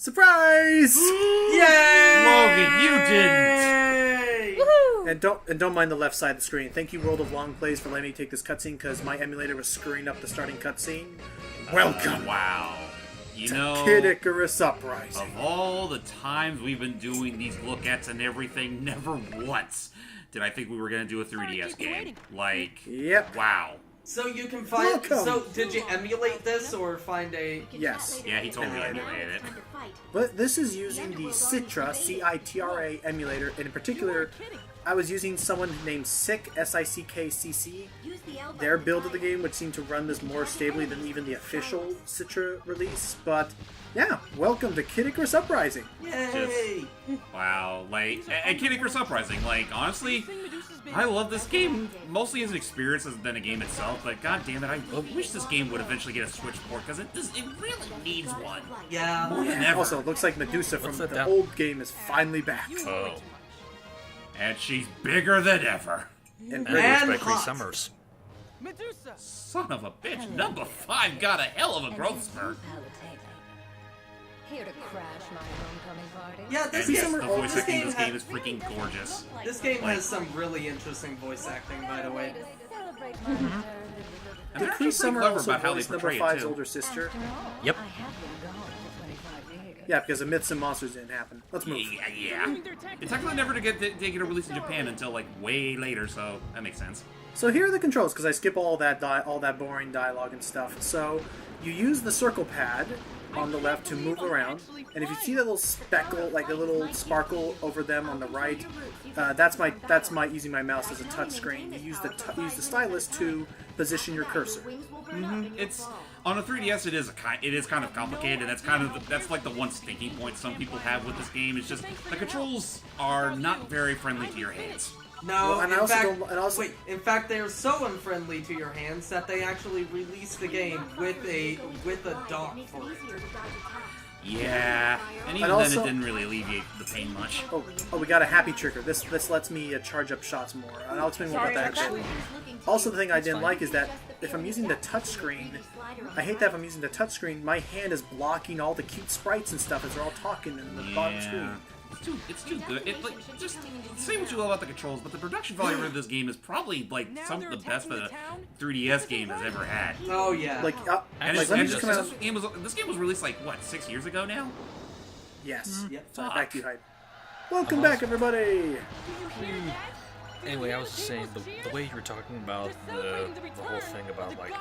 Surprise! Yay! Logan, you didn't! Woohoo! And don't mind the left side of the screen. Thank you, World of Long Plays, for letting me take this cutscene because my emulator was screwing up the starting cutscene. Welcome! Wow. You know, Kid Icarus Uprising. of all the times we've been doing these look-ats and everything, never once did I think we were going to do a 3DS game. Like, Yep. wow. So you can find. Welcome. So did you emulate this or find a? Yes. Yeah, he told me I emulated it. But this is using the Citra, C-I-T-R-A emulator, and in particular, I was using someone named Sick, S-I-C-K-C-C, their build of the game, which seemed to run this more stably than even the official Citra release. But yeah, welcome to Kid Icarus Uprising. Yay! Wow, like, and Kid Icarus Uprising, like, honestly, I love this game, mostly as an experience than a game itself, but god damn it, I wish this game would eventually get a Switch port, because it really needs one. Yeah. More than ever. Also, it looks like Medusa from that the down? old game is finally back. Oh. And she's bigger than ever. And And British. by Cree hot. Summers. Son of a bitch, number 5 got a hell of a growth spurt. Here to crash my homecoming party. Yeah, this And game. the voice acting in This this game is freaking gorgeous. This game has some really interesting voice acting, by the way. And The they're Cree actually pretty Summer clever also about how they voiced number portray it, 5's too. older sister. Yep. I have been gone for 25 years. Yeah, because the Myths and Monsters didn't happen. Let's move. Yeah. It's actually never to get a release in Japan until, like, way later, so that makes sense. So here are the controls, because I skip all that boring dialogue and stuff. So you use the circle pad on the left to move around, and if you see that little speckle, like a little sparkle over them on the right, that's my using my mouse as a touch screen. You use the stylus to position your cursor. It's on a 3DS. It is kind of complicated, and that's like the one sticking point some people have with this game. It's just the controls are not very friendly to your hands. No, Well, and I in also fact, don't- and also- wait. In fact, they're so unfriendly to your hands that they actually released the game with a dock for it. Yeah, and even also- then it didn't really alleviate the pain much. Oh, we got a happy trigger. This lets me charge up shots more. And I'll explain more about that in a bit. Also, the thing I didn't like is that if I'm using the touch screen, I hate that if I'm using the touch screen, my hand is blocking all the cute sprites and stuff as they're all talking in the bottom screen. It's too good. Just say what you love about the controls, but the production value of this game is probably like some of the best that a 3DS game has ever had. Oh yeah. Like, And, like let me just come out. this game was released like what, 6 years ago now? Yes. Yep. Sorry, back to you, Hype. Welcome back, everybody. Anyway, I was just saying, the way you were talking about the whole thing about, like,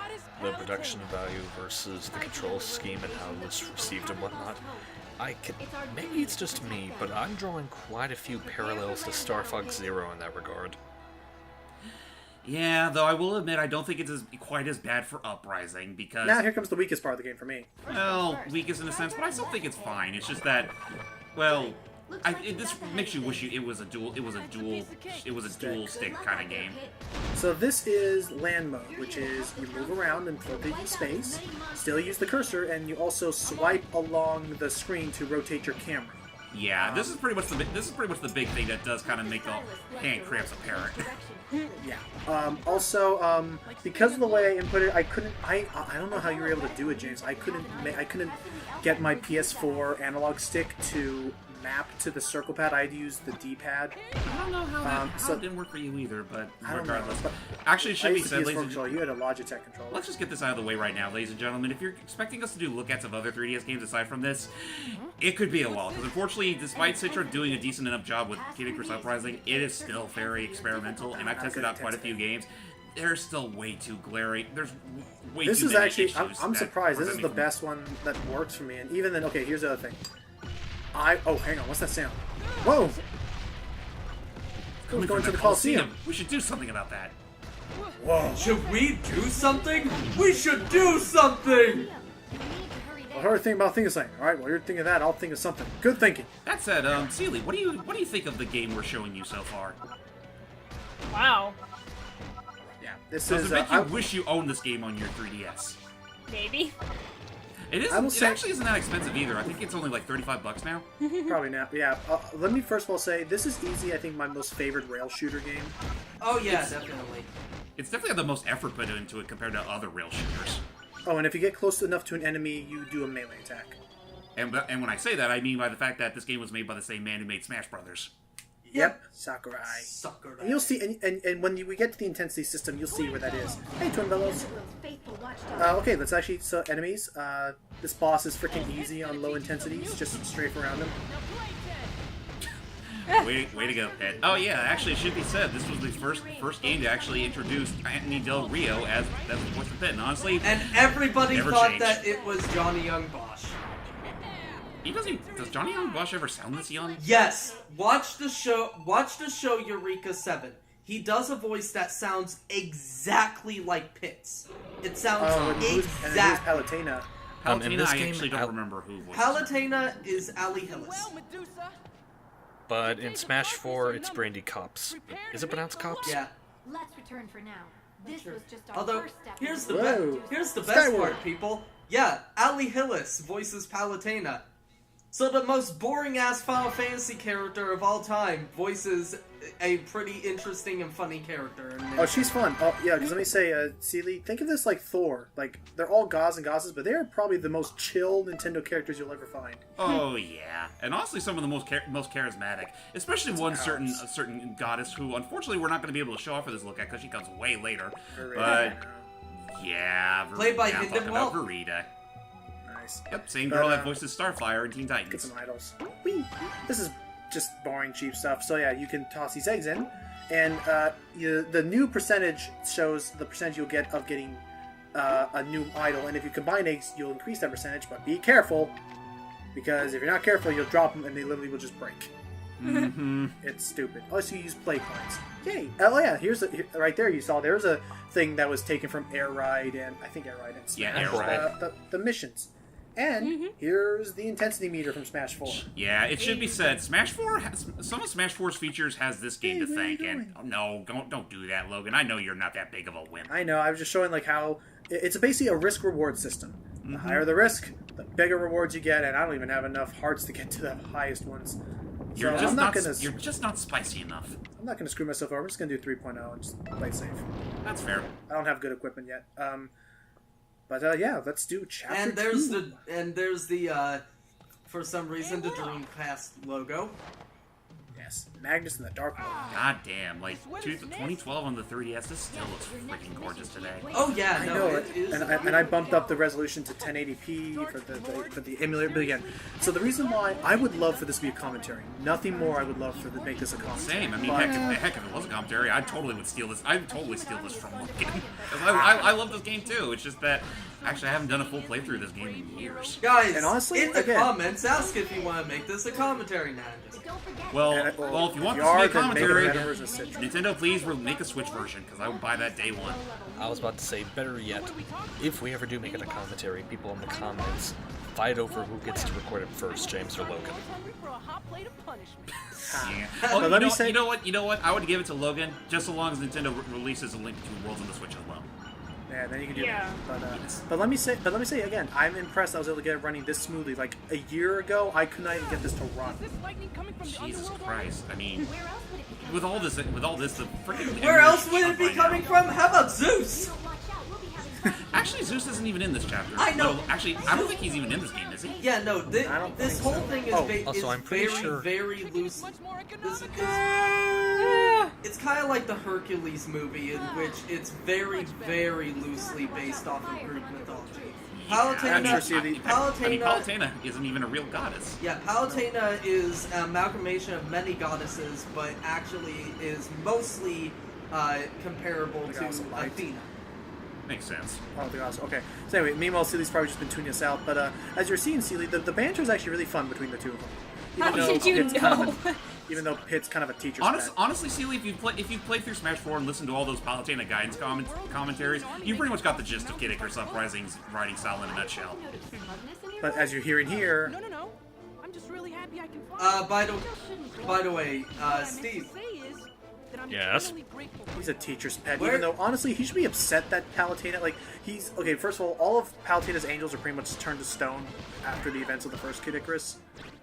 the production value versus the control scheme and how it was received and whatnot, maybe it's just me, but I'm drawing quite a few parallels to Star Fox Zero in that regard. Yeah, though I will admit I don't think it's quite as bad for Uprising because Now here comes the weakest part of the game for me. well, weakest in a sense, but I still think it's fine. It's just that, well, this makes you wish it was a dual stick kind of game. So this is land mode, which is you move around and rotate in space, still use the cursor, and you also swipe along the screen to rotate your camera. Yeah, this is pretty much the big thing that does kind of make the hand cramps apparent. Yeah. Also, because of the way I inputted, I don't know how you were able to do it, James. I couldn't get my PS4 analog stick to map to the circle pad. I had to use the D-pad. I don't know how so- it didn't work for you either, but I don't know, regardless. but Actually, it I should be used the said, PS4 ladies and controller. You had a Logitech controller. let's just get this out of the way right now, ladies and gentlemen. If you're expecting us to do look-ats of other 3DS games aside from this, it could be a while. Because unfortunately, despite Citra doing a decent enough job with Kid Icarus Uprising, it is still very experimental, and I've tested out quite a few games. They're still way too glaring. There's way This too is many actually, issues I'm that surprised. This is prevent the me from- best one that works for me. And even then, okay, here's the other thing. Oh, hang on, what's that sound? Whoa! Coming going from to the Coliseum. We should do something about that. Whoa! Should we do something? We should do something! I heard a thing about thinking something. All right, well, you're thinking of that. I'll think of something. Good thinking. That said, Seely, what do you think of the game we're showing you so far? Wow. Yeah, this Does is. it make you wish you owned this game on your 3DS? Maybe. It I will isn't. say- It actually isn't that expensive either. I think it's only like $35 now. Probably not. Yeah. Let me first of all say this is easy. I think my most favorite rail shooter game. Oh yeah, definitely. It's definitely got the most effort put into it compared to other rail shooters. Oh, and if you get close enough to an enemy, you do a melee attack. And when I say that, I mean by the fact that this game was made by the same man who made Smash Brothers. Yep, Sakurai. And you'll see, and when we get to the intensity system, you'll see where that is. Hey, Twin Bellows. Okay, let's actually, so enemies. This boss is freaking easy on low intensities, just strafe around him. Way to go, Pet. Oh yeah, actually it should be said, this was the first game to actually introduce Anthony Del Rio as the voice of Pet, and honestly... And everybody thought changed. that it was Johnny Young Bosch. Does Johnny Young Bosch ever sound this young? Yes, watch the show Eureka 7. He does a voice that sounds exactly like Pitts. It sounds exact. Palutena. Palutena, I actually don't remember who voiced Palutena is Ali Hillis. But in Smash 4, it's Brandy Cops. Is it pronounced Cops? Yeah. Let's return for now. This was just our Although, first step. here's the best Skyward. part, people. Yeah, Ali Hillis voices Palutena. So the most boring-ass Final Fantasy character of all time voices a pretty interesting and funny character. Oh, she's fun. Oh, yeah, because let me say, Seeley, think of this like Thor. Like, they're all gods and goddesses, but they're probably the most chill Nintendo characters you'll ever find. Oh yeah, and honestly, some of the most charismatic, especially one certain goddess who, unfortunately, we're not going to be able to show off for this look at because she comes way later. But yeah, Played by I'm talking Hindenwald. about Verita. Nice. Yep, same girl that voices Starfire in Teen Get Titans. some idols. Whee! This is just boring, cheap stuff. So yeah, you can toss these eggs in, and the new percentage shows the percentage you'll get of getting a new idol. And if you combine eggs, you'll increase that percentage. But be careful, because if you're not careful, you'll drop them, and they literally will just break. Mm-hmm. It's stupid. Unless you use play coins. Yay! Oh yeah, right there. You saw there's a thing that was taken from Air Ride and I think Air Ride and Smash. Yeah, Air Ride. The missions. And here's the intensity meter from Smash 4. Yeah, it should be said, Smash 4 has some of Smash 4's features has this game to thank, and no, don't do that, Logan. I know you're not that big of a wimp. I know. I was just showing like how it's basically a risk-reward system. The higher the risk, the bigger rewards you get, and I don't even have enough hearts to get to the highest ones. You're So just not spicy enough. I'm not gonna screw myself over. I'm just gonna do 3.0 and just play safe. That's fair. I don't have good equipment yet. But yeah, let's do chapter And 2. there's the for some reason the Dreamcast logo. Yes, Magnus and the Dark Lord. God damn, like 2012 on the 3DS, this still looks freaking gorgeous today. Oh yeah, I no, know it is. and I bumped up the resolution to 1080p for the emulator. But again, so the reason why I would love for this to be a commentary, nothing more. I would love for to make this a commentary. Same. I mean, But- heck, if it was a commentary, I totally would steal this. I would totally steal this from Logan. Because I love this game too. It's just that actually I haven't done a full playthrough of this game in years. Guys, And honestly, in the again- comments, ask if you want to make this a commentary now. Well, And if you want if this to be a then make commentary, better version of Citra. Nintendo, please make a Switch version because I would buy that day one. I was about to say, better yet, if we ever do make it a commentary, people in the comments fight over who gets to record it first, James or Logan. Yeah. But Oh, let me say- you know what? I would give it to Logan just so long as Nintendo releases a Link Between Worlds on the Switch alone. Yeah, then you can do Yeah. that. But let me say again, I'm impressed I was able to get it running this smoothly. Like a year ago, I could not even get this to run. Jesus Christ! I mean, with all this, the freaking. Where else would it be coming from? How about Zeus? Actually, Zeus isn't even in this chapter. I know. No, actually, I don't think he's even in this game, is he? Yeah, no. I don't This think whole so. thing is, Oh, also, I'm pretty very, sure- very loose. It's kind of like the Hercules movie, in which it's very, very loosely based off of Greek mythology. Palutena isn't even a real goddess. Yeah, Palutena is an amalgamation of many goddesses, but actually is mostly comparable The to goddess of light. Athena. Makes sense. Oh, the gosh. Okay. So anyway, meanwhile, Seely's probably just been tuning us out. But as you're seeing, Seely, the banter is actually really fun between the two of them. How did you Pitt's kind know? of even though Pitt's kind of a teacher's pet. Honestly, Seely, if you played through Smash 4 and listened to all those Palutena guidance commentaries, you pretty much got the gist of Kid Icarus Uprising's writing style in a nutshell. But as you're hearing here, No. I'm just really happy I can By the way, Steve. Yes? he's a teacher's pet. Where- Even though, honestly, he should be upset that Palutena, like, he's... Okay, first of all of Palutena's angels are pretty much turned to stone after the events of the first Kid Icarus.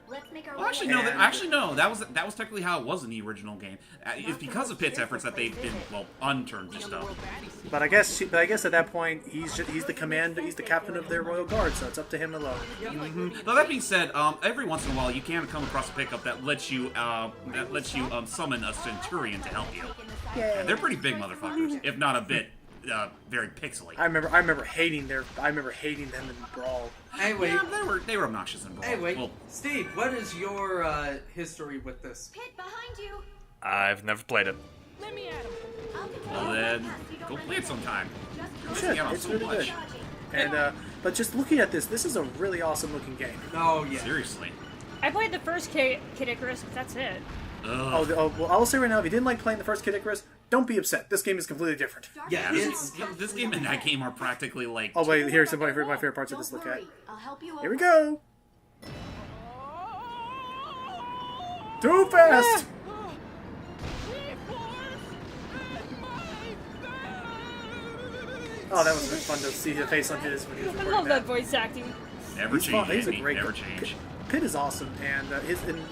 Let's make our Well, actually, no. No. That was technically how it was in the original game. It's because of Pit's efforts that they've been unturned to stone. But I guess at that point he's the commander, he's the captain of their royal guard, so it's up to him alone. Now that being said, every once in a while you can come across a pickup that lets you summon a centurion to help you. Yeah, And they're pretty big motherfuckers, if not a bit very pixely. I remember hating them in Brawl. Anyway, Yeah, they were obnoxious in Brawl. anyway, Well, Steve, what is your history with this? Pit behind you. I've never played it. Let me at him. I'll control well the then, path so you don't go run play it into sometime. You You're should. missing out on It's so really much. good. And but just looking at this is a really awesome looking game. Oh yeah. Seriously. I played the first Kid Icarus, but that's it. Ugh. Well, I'll say right now, if you didn't like playing the first Kid Icarus, don't be upset. This game is completely different. Yeah, it's This game and that game are practically like. Oh wait, here's some of my favorite parts of this. Don't Look at. worry. I'll help you Here we over. go. Too fast. Oh, that was fun to see the face on his when he was I recording love that that. voice acting. Never He's change. fun. He's a Andy, great never guy. change. Pitt is awesome, and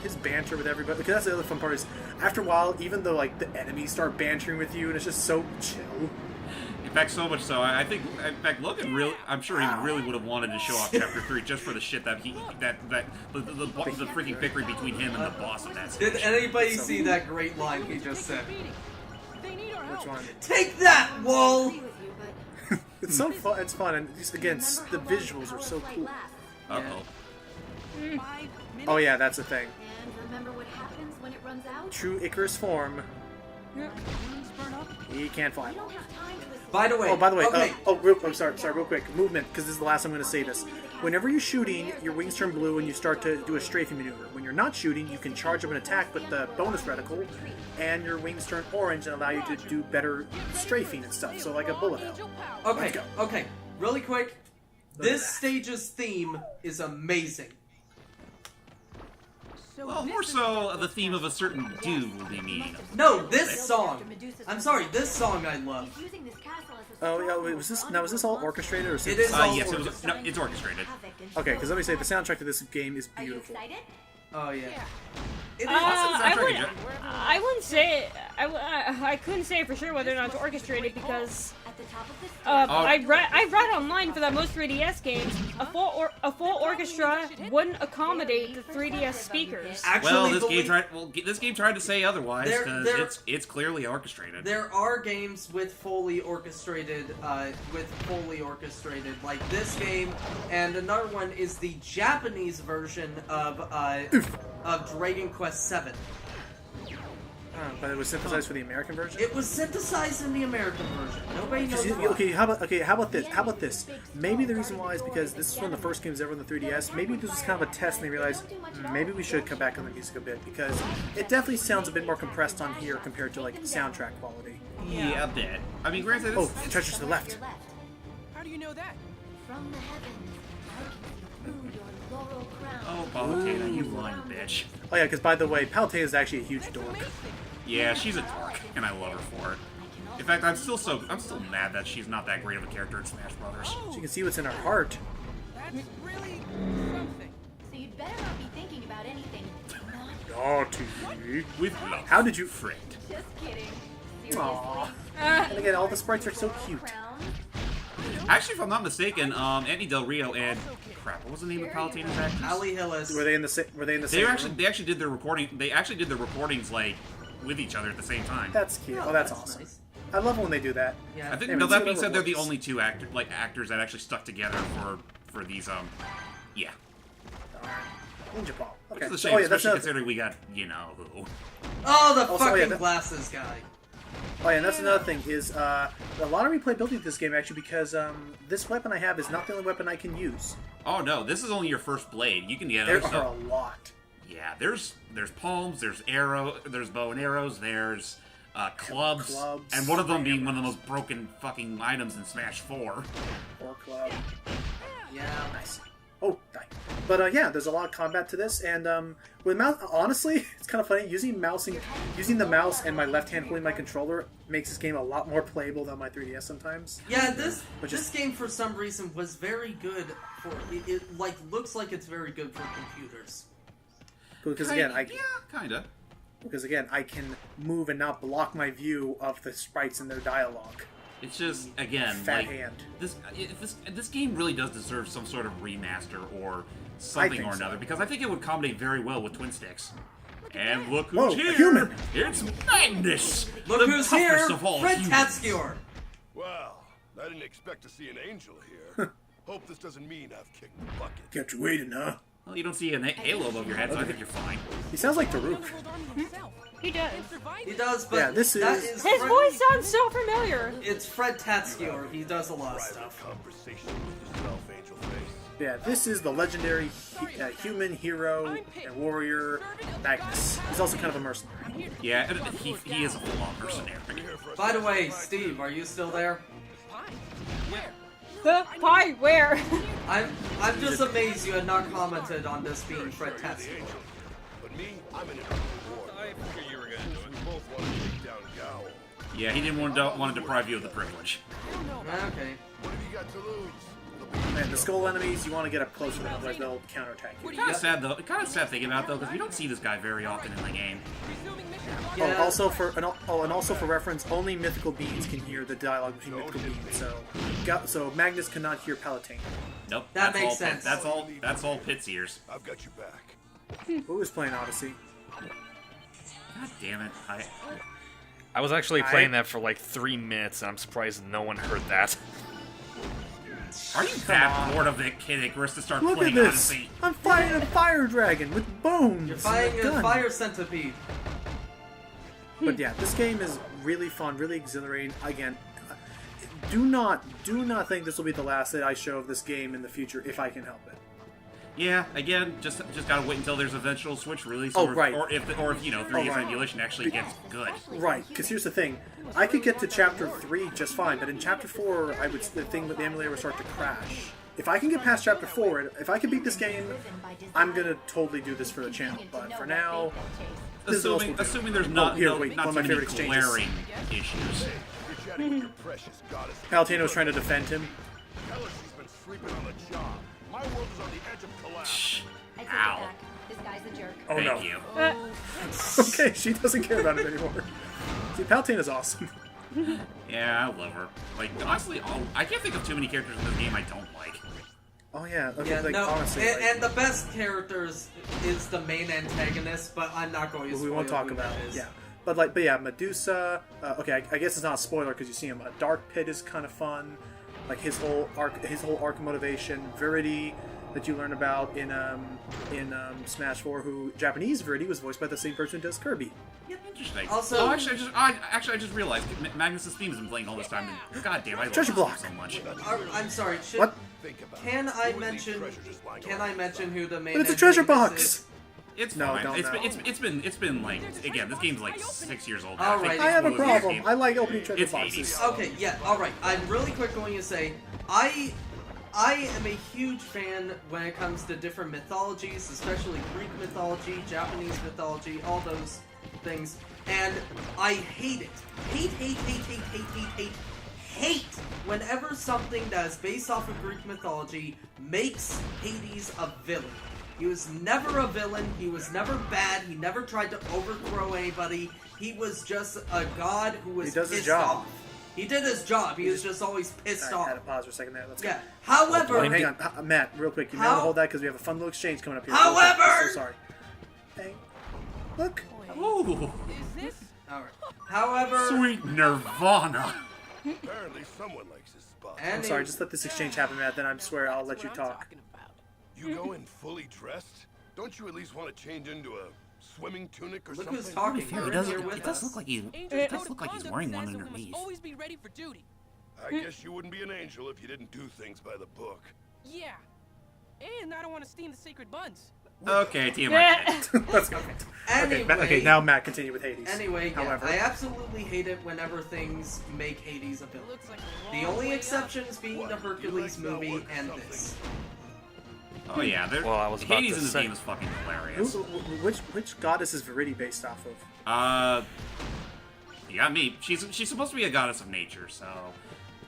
his banter with everybody. Because that's the other fun part is, after a while, even though like the enemies start bantering with you, and it's just so chill. In fact, so much so, I think, in fact, Logan really, I'm sure he really would have wanted to show off Chapter 3 just for the shit that the freaking bickering between him and the boss of that Did stage. anybody see that great line he just said? They need our help. Which one? Take that, Wall! Agree with you, but It's so fun. It's fun, and just again, remember the how long visuals the are so power cool. fight lasts. Uh-oh. 5 minutes. Oh yeah, that's the thing. And remember what happens when it runs out? True Icarus form, Wings burn up. he can't fly. We don't have time to escape. By the way, Okay. okay. I'm sorry, real quick. Movement, because this is the last I'm going to say this. Whenever you're shooting, your wings turn blue and you start to do a strafing maneuver. When you're not shooting, you can charge up an attack with the bonus reticle, and your wings turn orange and allow you to do better strafing and stuff. So like a bullet hell. Okay, Let's go. okay, really quick. This stage's theme is amazing. Well, more so the theme of a certain dude will be meeting. No, this song. I'm sorry, this song I love. He's using this castle as a Oh yeah, wait, was this all orchestrated or It is synthesized? all Yes, it was. orchestrated. No, it's orchestrated. Okay, because let me say the soundtrack to this game is Are you beautiful. excited? Oh yeah. It is. I wouldn't say I couldn't say for sure whether or not it's orchestrated because At the top of the I read online for that most 3DS games a full orchestra wouldn't accommodate the 3DS speakers. Actually, Well, this believe- game tried to say otherwise There- because there- it's clearly orchestrated. There are games with fully orchestrated, like this game, and another one is the Japanese version of Dragon Quest VII. But it was synthesized for the American version. It was synthesized in the American version. Nobody knows why. Okay, how about this? How about this? Maybe the reason why is because this is one of the first games ever on the 3DS. Maybe this was kind of a test, and they realized maybe we should come back on the music a bit because it definitely sounds a bit more compressed on here compared to like soundtrack quality. Yeah, a bit. I mean, granted, Oh, it's, treasure to the left. your left. How do you know that? From the heavens, I can see through your laurel crown. oh, Palutena, you lying bitch. Oh yeah, because by the way, Palutena is actually a huge dork. Yeah, she's a dork, and I love her for it. In fact, I'm still mad that she's not that great of a character in Smash Brothers. She can see what's in her heart. That's really something. So you'd better not be thinking about anything. Not Naughty. With love. How did you- friend? just kidding. Aww. Seriously. And again, all the sprites are so cute. Crown. Actually, if I'm not mistaken, Andy Del Rio and crap, what was the name of Palutena's actress? Ali Hillis. Were they in the same? They actually did their recording. They actually did their recordings like with each other at the same time. That's cute. Oh, that's awesome. Nice. I love when they do that. Yeah. I think, Hey, no, but that see being whatever said, they're the works. only two actors that actually stuck together for these yeah. Ninja Ball. Which Okay. is a So, shame, oh yeah, that's especially another. considering we got who. Oh, the Also, fucking yeah, that- glasses guy. Oh yeah, and that's another thing is a lot of replayability with this game actually because this weapon I have is not the only weapon I can use. Oh no, this is only your first blade. You can get There other are stuff. a lot. Yeah, there's palms, there's there's bow and arrows, there's clubs, Clubs, and one of them being one of the most broken fucking items in Smash 4. Or club. Yeah. Nice. Oh, die. But yeah, there's a lot of combat to this, and with mouse, honestly, it's kind of funny using the mouse and my left hand holding my controller makes this game a lot more playable than my 3DS sometimes. Yeah, this Which this is- game for some reason was very good for it. Like looks like it's very good for computers. Because again, Kinda. I can move and not block my view of the sprites and their dialogue. It's just, again, Fat like, hand. this game really does deserve some sort of remaster or something or another, so. because I think it would accommodate very well with twin sticks. And look who's Whoa, a here! human! It's Magnus! Look the who's here! toughest of all Fred humans. Tatskior! Well, I didn't expect to see an angel here. Hope this doesn't mean I've kicked the bucket. Kept you waiting, huh? Well, you don't see a halo above your head, so I think you're fine. He sounds like Daruk. He does. He does, but Yeah, this that is- His Fred- voice sounds so familiar. It's Fred Tatskior. He does a lot of Private stuff. conversation with yourself, Angel Face. Yeah, this is the legendary human hero and warrior Magnus. He's also kind of a mercenary. Yeah, and he is a full-on mercenary. By the way, Steve, are you still there? Pie, where? I'm just amazed you had not commented on this being Fred Tatskior. But me, I'm in it for the reward. I figured you were gonna do it. We both want to take down Gao. Yeah, he didn't want to deprive you of the privilege. Okay. What have you got to lose? And the skull enemies, you want to get up close to them, otherwise they'll counterattack you. Kind of sad though. Kind of sad thinking about it, though, because we don't see this guy very often in the game. Yeah. Oh, also for reference, only mythical beings can hear the dialogue between mythical beings. So Magnus cannot hear Palutena. Nope. That that's makes all, sense. That's all Pit's ears. I've got you back. Who was playing Odyssey? God damn it! I was actually playing that for like 3 minutes, and I'm surprised no one heard that. Are you that bored of it, Kid Icarus, to start Look at playing this! Odyssey? I'm fighting a fire dragon with bones. You're fighting and a gun. fire centipede. But yeah, this game is really fun, really exhilarating. Again, do not think this will be the last that I show of this game in the future if I can help it. Yeah, again, just gotta wait until there's eventual Switch release, Oh, or, right. or if 3DS right. emulation actually gets good. Right, because here's the thing. I could get to Chapter 3 just fine, but in Chapter 4, the thing with the emulator would start to crash. If I can get past Chapter 4, if I can beat this game, I'm going to totally do this for the channel. But for now, this is also Assuming there's not, here, no, wait, not one too of my many favorite exchanges. glaring issues. You're chatting with your precious goddess. Palutena was trying to defend him. Tell her she's been sleeping on the job. My world is on the edge of collapse. Shh. I take it Ow. back. This guy's a jerk. Oh Thank no. you. Okay, she doesn't care about him anymore. See, Palutena's awesome. Yeah, I love her. Like, honestly, I can't think of too many characters in this game I don't like. Oh yeah, okay, Yeah, like, no, honestly, and the best characters is the main antagonist, but I'm not going to we spoil won't talk who about that it. is. Yeah, but yeah, Medusa. Okay, I guess it's not a spoiler because you see him. Dark Pit is kind of fun, like his whole arc motivation. Viridi that you learn about in Smash 4, who Japanese Viridi was voiced by the same person who does Kirby. Interesting. Also- oh, I just realized Magnus's theme has been playing all this time. And God damn, I love Treasure this block. game so much. I'm sorry. What? Think about Can it. I Who are these mention? treasures just lying Can around? I mention who the main? But it's a treasure antagonist box. is? It's No, fine. don't know. It's been like, again, this game's like 6 years old. now. All think right. I have a this was this problem. game. I like opening treasure It's boxes. 80s. Okay, yeah, all right. I'm really quick going to say, I am a huge fan when it comes to different mythologies, especially Greek mythology, Japanese mythology, all those things, and I hate it. Hate whenever something that is based off of Greek mythology makes Hades a villain. He was never a villain, he was never bad, he never tried to overthrow anybody, he was just a god who was He does his pissed job. off. He did his job, he was just always pissed I had to off. pause for a second there. Let's go. Yeah, however... Wait, hang on, Matt, real quick. You may How- want to hold that because we have a fun little exchange coming up here. However- I'm so sorry. Hey, look. Ooh, Is this? Alright. However... sweet Nirvana. Apparently someone likes his spot. I'm sorry. Just let this exchange happen, Matt. Then I swear I'll let you talk. You go in fully dressed? Don't you at least want to change into a swimming tunic or Look something? who's talking. Fair, You're it does, here with it does us. look like he Angel it code does of look like he's conduct wearing says one that we must underneath. always be ready for duty. I guess you wouldn't be an angel if you didn't do things by the book. Yeah. And I don't want to steam the sacred buns. Okay, TMI. Yeah. Let's go. Anyway, Okay, now Matt, continue with Hades. Anyway, yeah, however, I absolutely hate it whenever things make Hades a villain. Looks like The only exceptions being the Hercules movie and this. Oh yeah, Well, I was about Hades to in this say- game is fucking Who- hilarious. which goddess is Viridi based off of? You got me. She's supposed to be a goddess of nature, so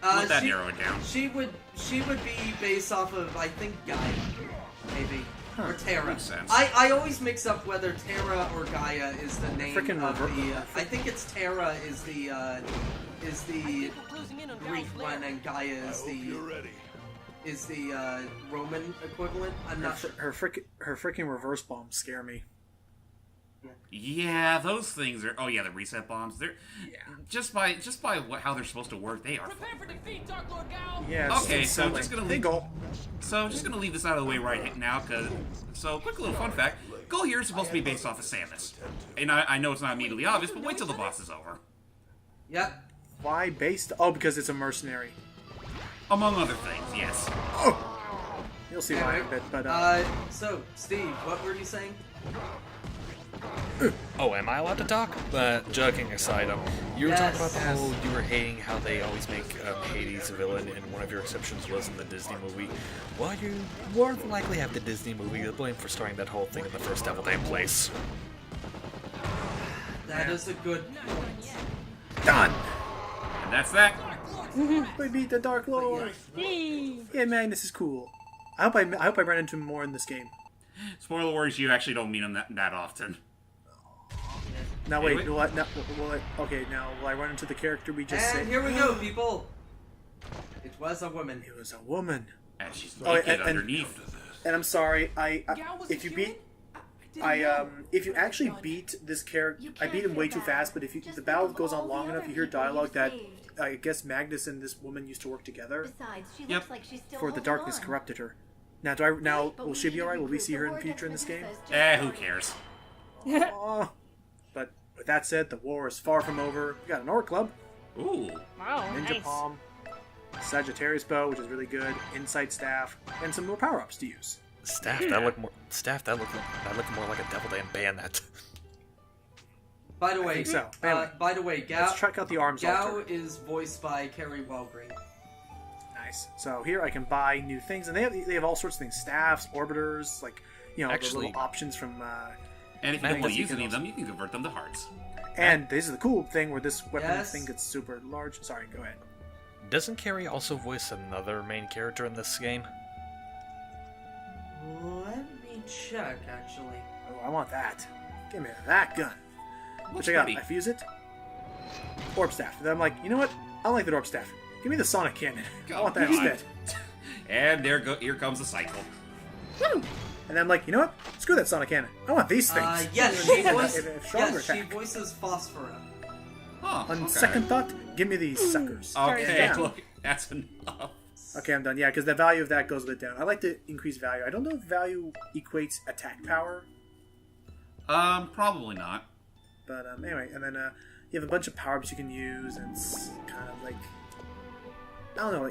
let that narrow it down. She would be based off of, I think, Gaia, maybe. Or Terra. Makes sense. I always mix up whether Terra or Gaia is the name Frickin' of rever- the. I think it's Terra is the Greek one, and Gaia is the Roman equivalent. I'm not sure. Her freaking reverse bombs scare me. Yeah, those things are. Oh yeah, the reset bombs. They're just by how they're supposed to work. They are. Prepare for defeat, Dark Lord Gao. Yeah. It's Okay, so unsettling. just gonna Hey, leave. Goal. So just gonna leave this out of the way right now, quick little fun fact: Goal here is supposed to be based off of Samus, and I know it's not immediately obvious, but wait till the boss is over. Yep. Why based? Oh, because it's a mercenary. Among other things, yes. Oh. You'll see why in a bit, but So Steve, what were you saying? Oh, am I allowed to talk? But joking aside, you were talking about the Yes. whole, you were hating how they always make Hades a villain, and one of your exceptions was in the Disney movie. Well, you more than likely have the Disney movie to blame for starting that whole thing in the first Devil Damn place. That is a good point. done. And that's that. We beat the Dark Lord. Yay. Yeah, man, this is cool. I hope I run into him more in this game. Spoiler warnings, you actually don't meet them that often. Now Hey, wait, wait. okay, now will I run into the character we just said? And here we go, people. It was a woman. It was a woman. And she's Oh, naked and- underneath. And I'm sorry, Gao was if you killed? beat didn't know. if you actually beat this character, I beat him way too fast. But if the battle goes on long enough, you hear dialogue that I guess Magnus and this woman used to work together. Besides, she Yep. looks like she's still For the holding darkness on. corrupted her. Now, will she be alright? Will we see her in the future in this game? Who cares? Oh, but with that said, the war is far from over. We got an Orc Club, Ooh. Wow, Ninja nice. Palm, Sagittarius Bow, which is really good, Insight Staff, and some more power-ups to use. Staff, that looked more like a Devil Damn bayonet. By the way, think so. Anyway, by the way, Gao, Let's check out the arms Gao altar. is voiced by Carrie Walgreen. Nice. So here I can buy new things, and they have all sorts of things: staffs, orbiters, like the Actually- little options from. And if you Magnus, don't want to you use can any of also- them, you can convert them to hearts. And this is the cool thing where this weapon Yes. thing gets super large. Sorry, go ahead. Doesn't Carrie also voice another main character in this game? Let me check, actually. Oh, I want that. Give me that gun. Looks Check out. pretty. I fuse it. Orb staff. And then I'm like, you know what? I don't like the orb staff. Give me the sonic cannon. I want that God. instead. And here comes the cycle. Woo! And then I'm like, you know what? Screw that sonic cannon. I want these things. Yes, she And voices. a stronger Yes, she attack. voices Phosphora. Huh. On okay. second thought, give me these suckers. Okay, Yeah. look, that's enough. Okay, I'm done. Yeah, because the value of that goes a bit down. I like to increase value. I don't know if value equates attack power, Probably not. but anyway. And then you have a bunch of power-ups you can use, and it's kind of like, I don't know.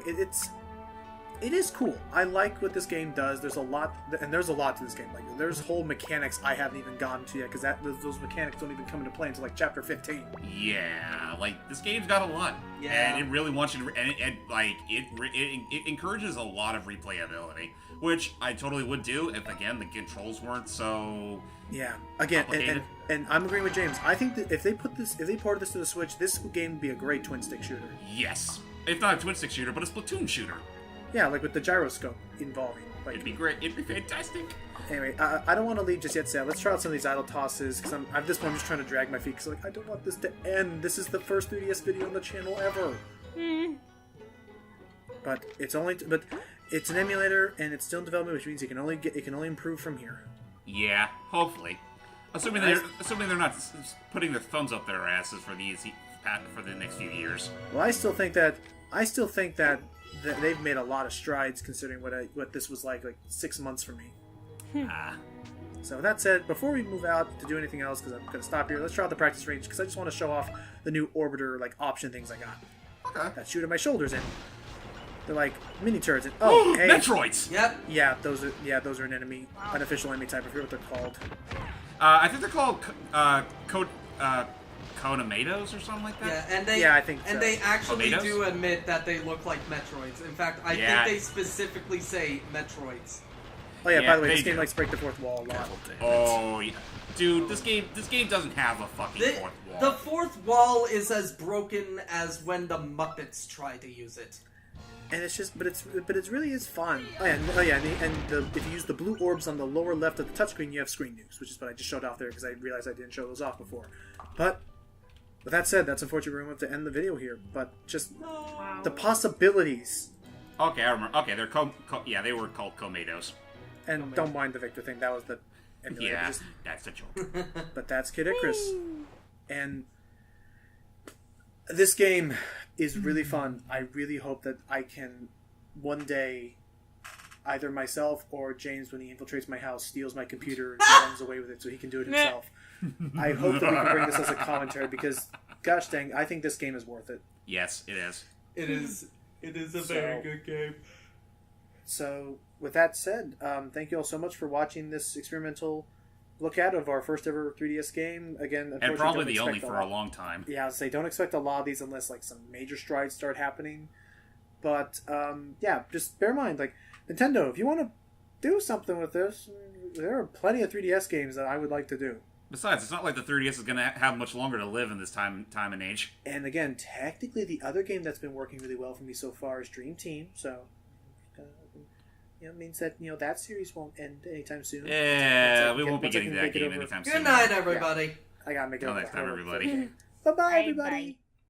It is cool. I like what this game does. There's a lot to this game. Like there's whole mechanics I haven't even gotten to yet, because those mechanics don't even come into play until like chapter 15. Yeah, like this game's got a lot, Yeah. and it really wants you to, it encourages a lot of replayability, which I totally would do if again the controls weren't so. Yeah. Again, Complicated. and I'm agreeing with James. I think that if they ported this to the Switch, this game would be a great twin-stick shooter. Yes, if not a twin stick shooter, but a Splatoon shooter. Yeah, like with the gyroscope involving. Like, It'd be great. It'd be fantastic. anyway, I don't want to leave just yet, Sam. Let's try out some of these idle tosses, because at this point I'm just trying to drag my feet, because like, I don't want this to end. This is the first 3DS video on the channel ever. But it's an emulator, and it's still in development, which means it can only improve from here. Yeah, hopefully. Assuming they're not putting their thumbs up their asses for the next few years. Well, I still think that they've made a lot of strides considering what this was like 6 months for me. So with that said, before we move out to do anything else, because I'm going to stop here, let's try out the practice range, because I just want to show off the new orbiter option things I got. Okay. That shoot at my shoulders in. They're like mini turrets. And, oh, hey. Metroids! Yep. Yeah, those are an enemy, unofficial enemy type. I forget what they're called. I think they're called Konamatos or something like that. Yeah, and they Yeah, I think and so. they actually Tomatoes? do admit that they look like Metroids. In fact, I Yeah. think they specifically say Metroids. Oh yeah, Yeah, by the way, they this game do. likes to break the fourth wall a lot. Oh yeah, dude, this game doesn't have a fucking The, fourth wall. the fourth wall is as broken as when the Muppets try to use it. And it's just, but it really is fun. If you use the blue orbs on the lower left of the touchscreen, you have screen nukes, which is what I just showed off there because I realized I didn't show those off before. But with that said, that's unfortunately we're going to have to end the video here. But just the possibilities. Okay, I remember. Okay, they're they were called Komados. And don't mind the Victor thing. That was the emulator. Yeah, that's a joke. But that's Kid Icarus, and this game is really fun. I really hope that I can one day, either myself or James, when he infiltrates my house, steals my computer and runs away with it so he can do it himself. I hope that we can bring this as a commentary because, gosh dang, I think this game is worth it. Yes, it is. It is. It is a very good game. So, with that said, thank you all so much for watching this experimental look at of our first ever 3DS game. Again, and probably the only for a long time. Yeah, I'll say don't expect a lot of these unless like some major strides start happening. But yeah, just bear in mind, like Nintendo, if you want to do something with this, there are plenty of 3DS games that I would like to do. Besides, it's not like the 3DS is going to have much longer to live in this time and age. And again, technically, the other game that's been working really well for me so far is Dream Team. So, it means that that series won't end anytime soon. Yeah, we won't be getting that game anytime soon. Good night, everybody. Yeah, I gotta make it. Until next time, everybody. Bye-bye, everybody.